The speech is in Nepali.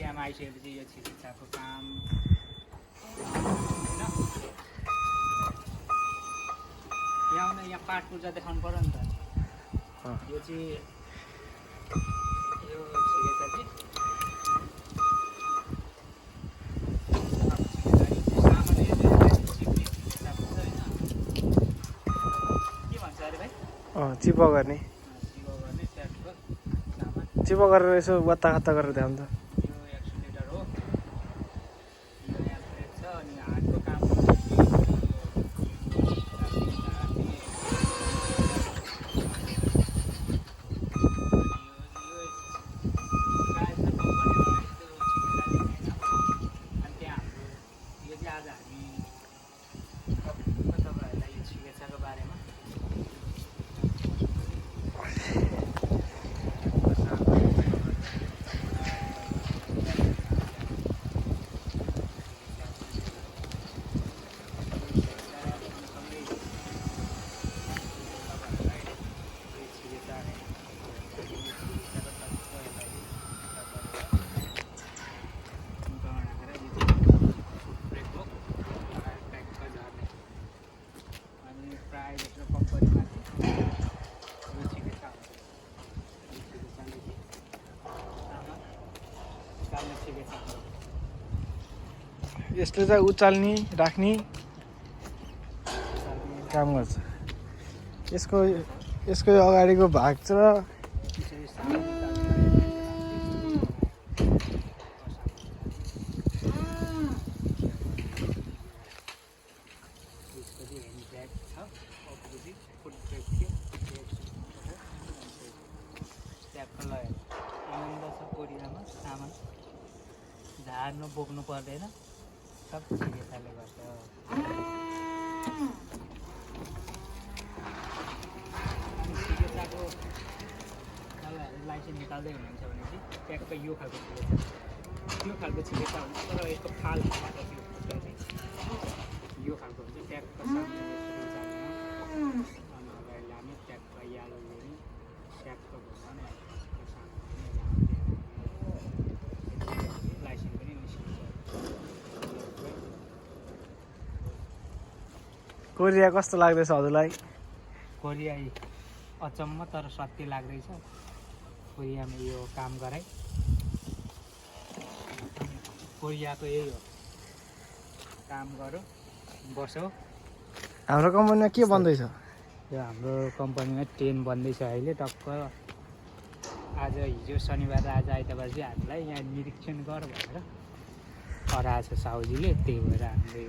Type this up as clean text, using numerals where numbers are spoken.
कोरियामा आइसकेपछि यो चिकित्साको काम होइन यहाँ पाठ पूजा देखाउनु पर्यो नि त यो चाहिँ यो छिकेछ चाहिँ चिपो गर्ने चिपो गरेर यसो बत्ता खत्ता गरेर ध्यान त यो एक्सिलेटर हो यो यहाँ ब्रेक छ अनि हातको काम आज हामी तपाईँहरूलाई यो चिकित्साको बारेमा यसले चाहिँ उचाल्ने राख्ने काम गर्छ यसको अगाडिको भाग छ आनन्द छ कोरियामा सामान झार्नु बोक्नु पर्दैन सब चिकित्साले गर्छ चिकित्साको लाइसेन्स निकाल्दै हुनुहुन्छ भने चाहिँ ट्याक्कै यो खालको चिकित्सा त्यो खालको चिकित्सा हुन्छ तर यसको फाल यो खालको हुन्छ ट्याक्क सामने अनि अगाडि लाने ट्याक्क यालो लिने ट्याक्क घुमाउने लाइसेन्स पनि निस्किन्छ कोरिया कस्तो लाग्दैछ हजुरलाई कोरिया अचम्म तर सत्य लाग्दैछ कोरियामा यो काम गराइ कोरियाको यही हो काम गरौँ बसौँ हाम्रो कम्पनीमा के बन्दैछ यो हाम्रो कम्पनीमा ट्रेन बन्दैछ अहिले टक्क आज हिजो शनिबार आज आइतबार चाहिँ हामीलाई यहाँ निरीक्षण गर भनेर हराएको छ साउजीले त्यही भएर हामीले